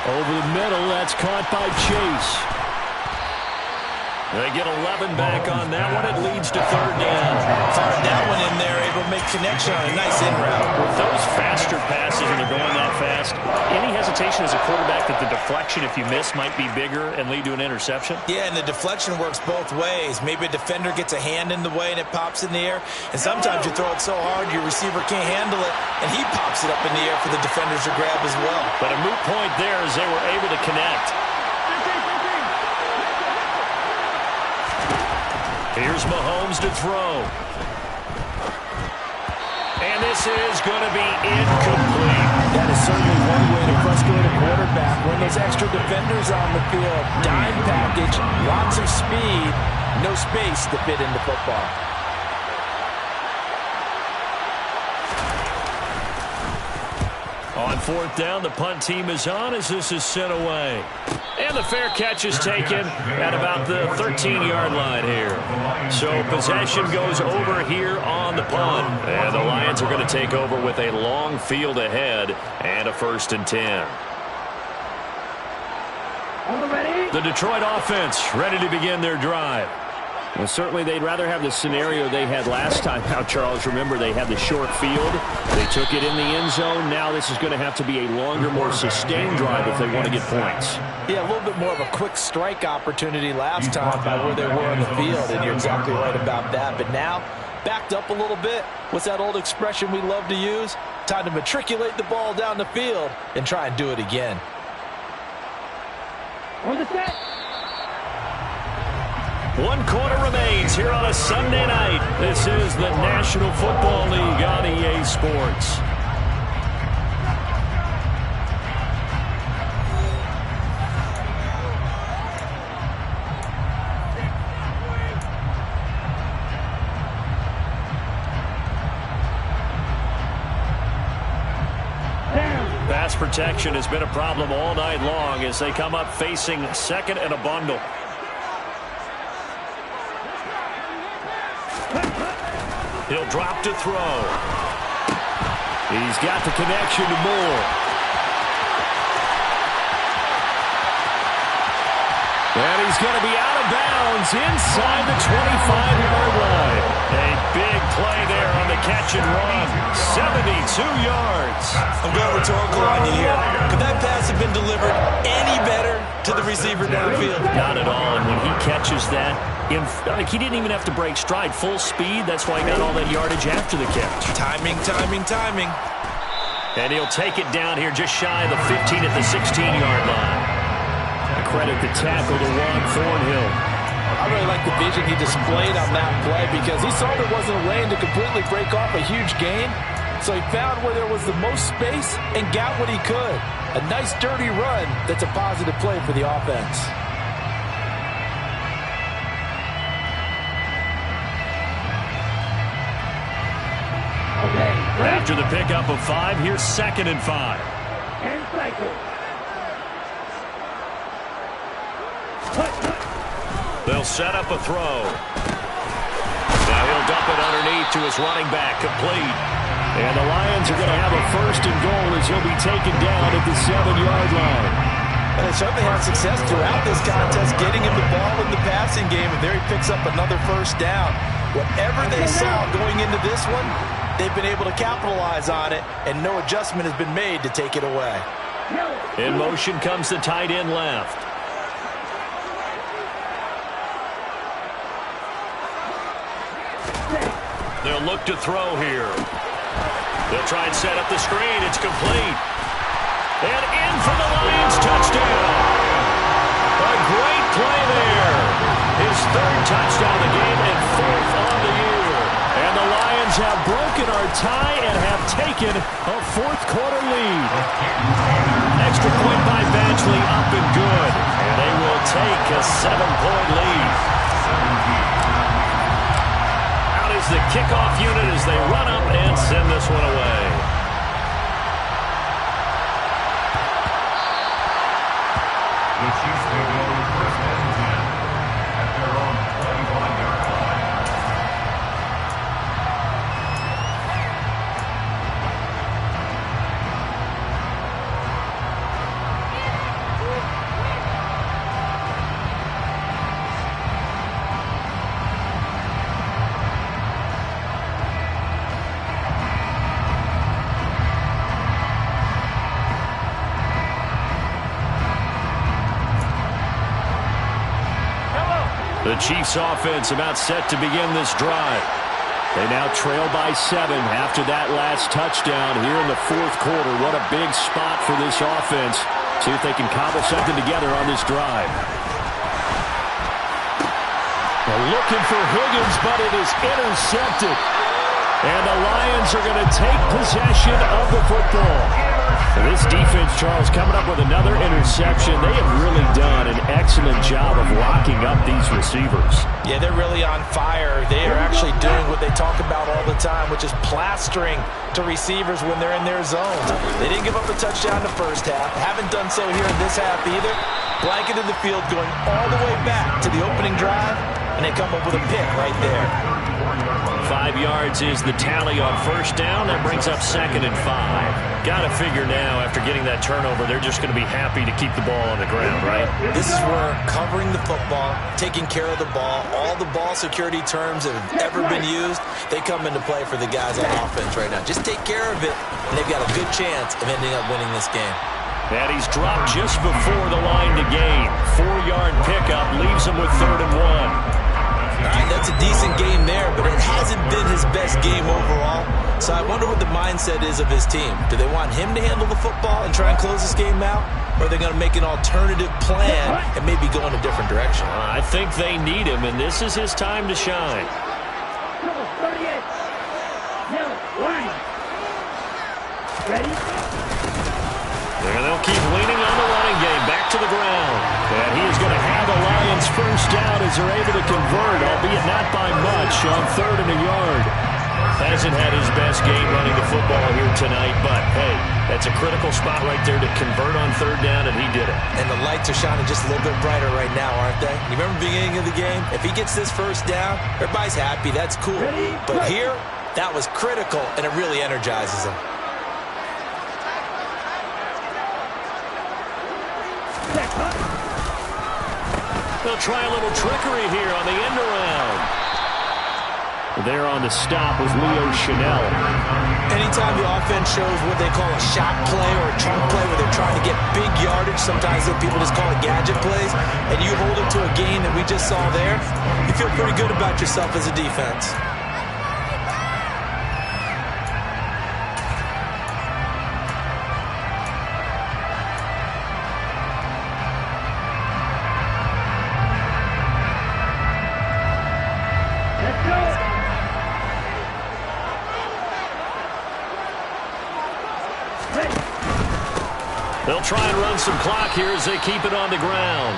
Over the middle, that's caught by Chase. They get 11 back on that one. It leads to 3rd down. Fired that one in there, able to make connection on a nice in route. With those faster passes and they're going that fast, any hesitation as a quarterback that the deflection, if you miss, might be bigger and lead to an interception? Yeah, and the deflection works both ways. Maybe a defender gets a hand in the way and it pops in the air. And sometimes you throw it so hard your receiver can't handle it, and he pops it up in the air for the defenders to grab as well. But a moot point there as they were able to connect. Here's Mahomes to throw. And this is going to be incomplete. That is certainly one way to frustrate a quarterback. When those extra defenders on the field, dime package, lots of speed, no space to fit into football. On 4th down, the punt team is on as this is sent away. And the fair catch is taken at about the 13-yard line here. So possession goes over here on the punt. And the Lions are going to take over with a long field ahead and a 1st and 10. The Detroit offense ready to begin their drive. Well, certainly they'd rather have the scenario they had last time. Now, Charles, remember, they had the short field. They took it in the end zone. Now this is going to have to be a longer, more sustained drive if they want to get points. Yeah, a little bit more of a quick strike opportunity last time by where they were on the field, and you're exactly right about that. But now, backed up a little bit. What's that old expression we love to use? Time to matriculate the ball down the field and try and do it again. On the set. 1 quarter remains here on a Sunday night. This is the National Football League on EA Sports. Pass protection has been a problem all night long as they come up facing 2nd and a bundle. He'll drop to throw. He's got the connection to Moore. And he's going to be out of bounds inside the 25-yard line. A big play there on the catch and run. 72 yards. I'm going rhetorical on you here. Could that pass have been delivered any better to the receiver downfield? Not at all. And when he catches that, he didn't even have to break stride. Full speed. That's why he got all that yardage after the catch. Timing, timing, timing. And he'll take it down here just shy of the 15 at the 16-yard line. Credit the tackle to Juan Thornhill. I really like the vision he displayed on that play because he saw there wasn't a lane to completely break off a huge gain. So he found where there was the most space and got what he could. A nice dirty run that's a positive play for the offense. After the pickup of 5, here's 2nd and 5. And cycle. They'll set up a throw. Now he'll dump it underneath to his running back, complete. And the Lions are going to have a 1st and goal as he'll be taken down at the 7-yard line. And they certainly had success throughout this contest, getting him the ball in the passing game, and there he picks up another 1st down. Whatever they saw going into this one, they've been able to capitalize on it, and no adjustment has been made to take it away. In motion comes the tight end left. They'll look to throw here. They'll try and set up the screen. It's complete. And in for the Lions touchdown. A great play there. His 3rd touchdown of the game and 4th on the year. And the Lions have broken our tie and have taken a 4th quarter lead. Extra point by Badgley, up and good. And they will take a 7-point lead. Out is the kickoff unit as they run up and send this one away. The Chiefs will go 1st and 10 at their own 25-yard line. The Chiefs offense about set to begin this drive. They now trail by 7 after that last touchdown here in the 4th quarter. What a big spot for this offense. See if they can cobble something together on this drive. They're looking for Higgins, but it is intercepted. And the Lions are going to take possession of the football. This defense, Charles, coming up with another interception. They have really done an excellent job of locking up these receivers. Yeah, they're really on fire. They are actually doing what they talk about all the time, which is plastering to receivers when they're in their zones. They didn't give up a touchdown in the first half. Haven't done so here in this half either. Blanketed the field going all the way back to the opening drive, and they come up with a pick right there. 5 yards is the tally on first down. That brings up 2nd and 5. Got to figure now, after getting that turnover, they're just going to be happy to keep the ball on the ground, right? This is where covering the football, taking care of the ball, all the ball security terms that have ever been used, they come into play for the guys on offense right now. Just take care of it, and they've got a good chance of ending up winning this game. And he's dropped just before the line to gain. 4-yard pickup leaves him with 3rd and 1. All right, that's a decent game there, but it hasn't been his best game overall. So I wonder what the mindset is of his team. Do they want him to handle the football and try and close this game out? Or are they going to make an alternative plan and maybe go in a different direction? I think they need him, and this is his time to shine. And they'll keep leaning on the running game. Back to the ground. And he is going to have the Lions first down as they're able to convert, albeit not by much, on 3rd and a yard. Hasn't had his best game running the football here tonight, but, hey, that's a critical spot right there to convert on 3rd down, and he did it. And the lights are shining just a little bit brighter right now, aren't they? You remember the beginning of the game? If he gets this first down, everybody's happy. That's cool. But here, that was critical, and it really energizes him. They'll try a little trickery here on the end around. There on the stop was Leo Chanel. Anytime the offense shows what they call a shot play or a chunk play where they're trying to get big yardage, sometimes people just call it gadget plays, and you hold it to a gain that we just saw there, you feel pretty good about yourself as a defense. They'll try and run some clock here as they keep it on the ground.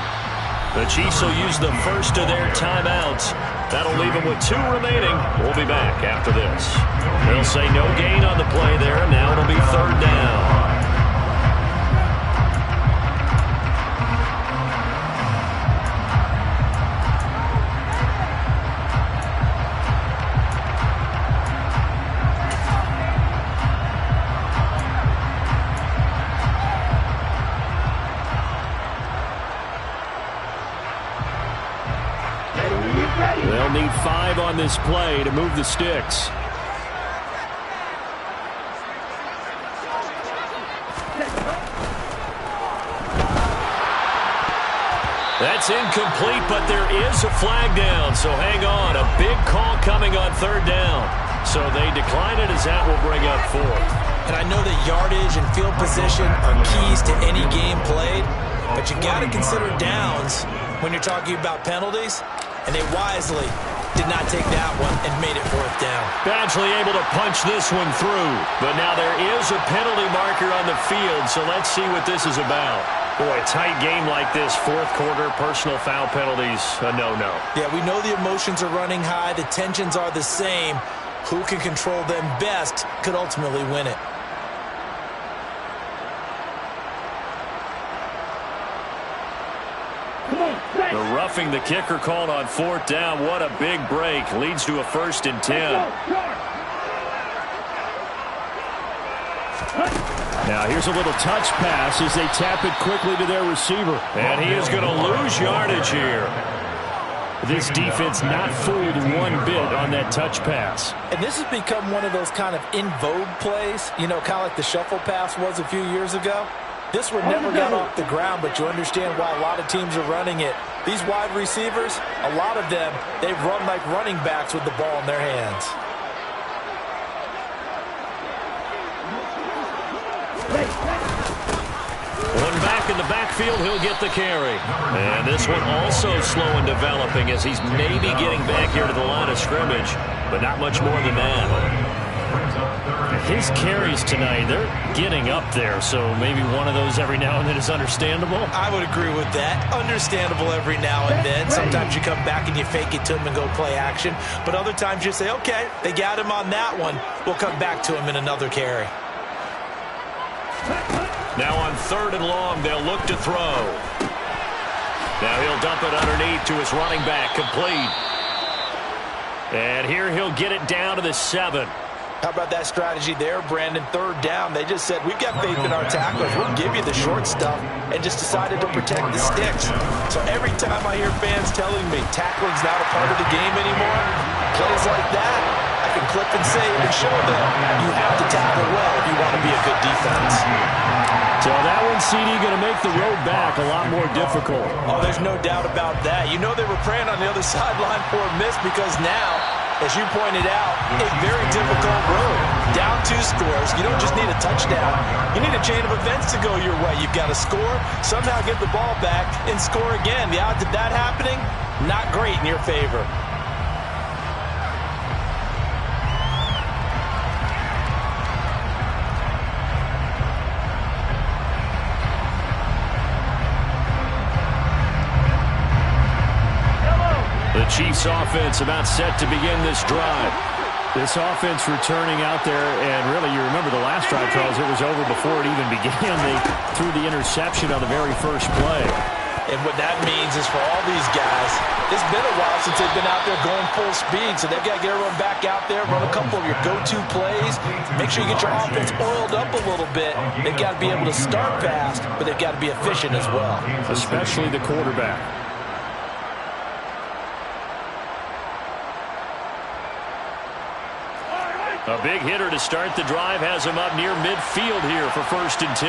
The Chiefs will use the first of their timeouts. That'll leave them with 2 remaining. We'll be back after this. They'll say no gain on the play there. Now it'll be 3rd down. They'll need 5 on this play to move the sticks. That's incomplete, but there is a flag down, so hang on. A big call coming on 3rd down. So they decline it as that will bring up 4th. And I know that yardage and field position are keys to any game played, but you got to consider downs when you're talking about penalties, and they wisely did not take that one and made it 4th down. Badgley able to punch this one through, but now there is a penalty marker on the field, so let's see what this is about. Boy, a tight game like this, 4th quarter, personal foul penalties, a no-no. Yeah, we know the emotions are running high, the tensions are the same. Who can control them best could ultimately win it. The roughing the kicker called on 4th down. What a big break. Leads to a 1st and 10. Now here's a little touch pass as they tap it quickly to their receiver. And he is going to lose yardage here. This defense not fooled one bit on that touch pass. And this has become one of those kind of in vogue plays, you know, kind of like the shuffle pass was a few years ago. This one never got off the ground, but you understand why a lot of teams are running it. These wide receivers, a lot of them, they run like running backs with the ball in their hands. One back in the backfield, he'll get the carry. And this one also slow in developing as he's maybe getting back here to the line of scrimmage, but not much more than that. brings up third. His carries tonight, they're getting up there, so maybe one of those every now and then is understandable. I would agree with that. Understandable every now and then. Sometimes you come back and you fake it to him and go play action. But other times you say, okay, they got him on that one. We'll come back to him in another carry. Now on 3rd and long, they'll look to throw. Now he'll dump it underneath to his running back, complete. And here he'll get it down to the 7. How about that strategy there, Brandon? 3rd down. They just said, we've got faith in our tacklers. We'll give you the short stuff, and just decided to protect the sticks. So every time I hear fans telling me tackling's not a part of the game anymore, plays like that, I can clip and save and show them you have to tackle well if you want to be a good defense. So that one, CD, going to make the road back a lot more difficult. Oh, there's no doubt about that. You know they were praying on the other sideline for a miss because now, as you pointed out, a very difficult road. Down 2 scores. You don't just need a touchdown. You need a chain of events to go your way. You've got to score, somehow get the ball back, and score again. The odds of that happening, not great in your favor. The Chiefs offense about set to begin this drive. This offense returning out there, and really, you remember the last drive, Charles, it was over before it even began. They threw the interception on the very first play. And what that means is for all these guys, it's been a while since they've been out there going full speed, so they've got to get everyone back out there, run a couple of your go-to plays, make sure you get your offense oiled up a little bit. They've got to be able to start fast, but they've got to be efficient as well. Especially the quarterback. A big hitter to start the drive has him up near midfield here for 1st and 10.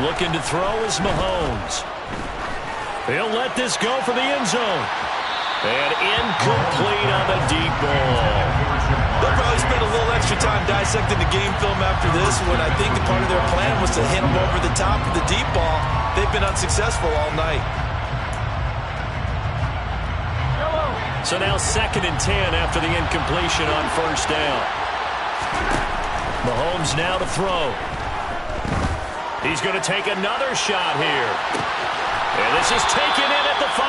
Looking to throw is Mahomes. He'll let this go for the end zone. And incomplete on the deep ball. They'll probably spend a little extra time dissecting the game film after this when I think part of their plan was to hit them over the top of the deep ball. They've been unsuccessful all night. So now 2nd and 10 after the incompletion on 1st down. Mahomes now to throw. He's going to take another shot here. And this is taken in at the 5.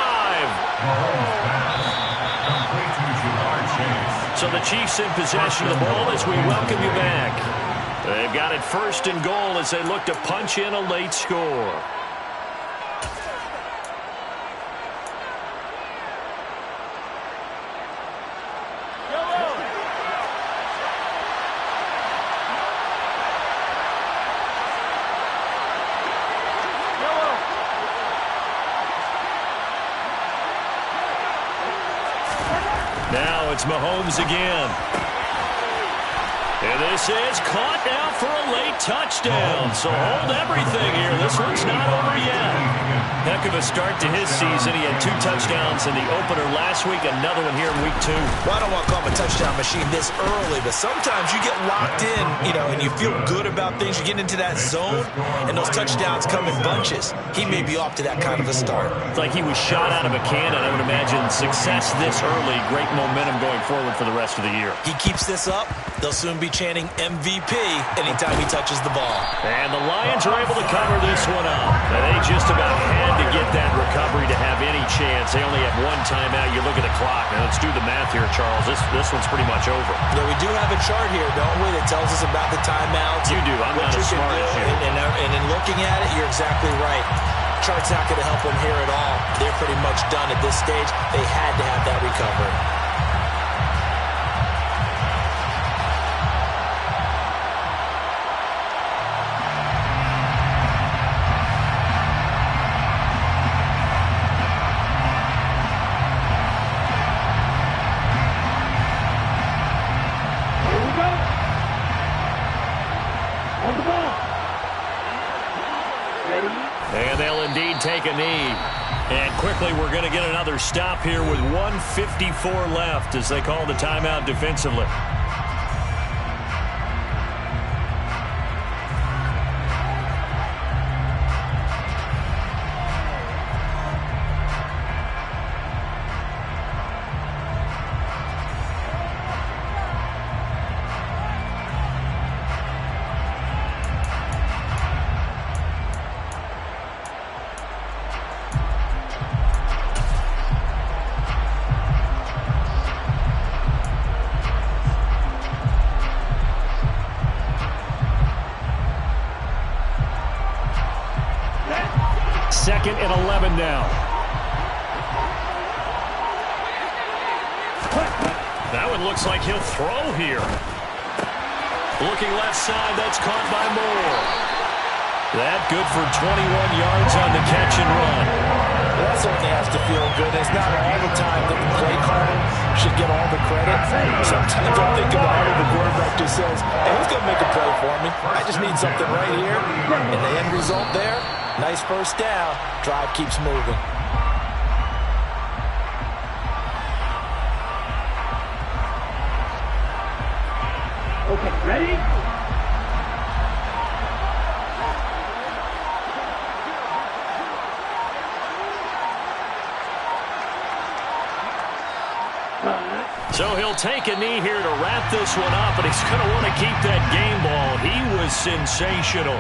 So the Chiefs in possession of the ball as we welcome you back. They've got it 1st and goal as they look to punch in a late score. Now it's Mahomes again. And this is caught now for a late touchdown. So hold everything here. This one's not over yet. Heck of a start to his season. He had 2 touchdowns in the opener last week, another one here in week 2. Well, I don't want to call him a touchdown machine this early, but sometimes you get locked in, and you feel good about things. You get into that zone, and those touchdowns come in bunches. He may be off to that kind of a start. It's like he was shot out of a cannon. I would imagine success this early, great momentum going forward for the rest of the year. He keeps this up, they'll soon be chanting MVP anytime he touches the ball. And the Lions are able to cover this one up. And they just about had to get that recovery to have any chance. They only have 1 timeout. You look at the clock. Now let's do the math here, Charles. This one's pretty much over. Yeah, we do have a chart here, don't we, that tells us about the timeouts. You do. I'm not as smart as you. And in looking at it, you're exactly right. Chart's not going to help them here at all. They're pretty much done at this stage. They had to have that recovery. And they'll indeed take a knee. And quickly we're going to get another stop here with 1:54 left as they call the timeout defensively. 2nd and 11 now. That one looks like he'll throw here. Looking left side, that's caught by Moore. That good for 21 yards on the catch and run. That certainly has to feel good. It's not all the time that the play caller should get all the credit. Sometimes I'm thinking about it, the quarterback just says, hey, who's going to make a play for me? I just need something right here. And the end result there, nice first down. Drive keeps moving. Okay, ready? So he'll take a knee here to wrap this one up, and he's going to want to keep that game ball. He was sensational.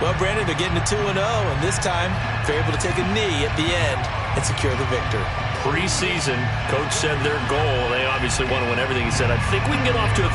Well, Brandon, they're getting to 2-0, and this time they're able to take a knee at the end and secure the victory. Preseason, coach said their goal, they obviously want to win everything. He said, I think we can get off to a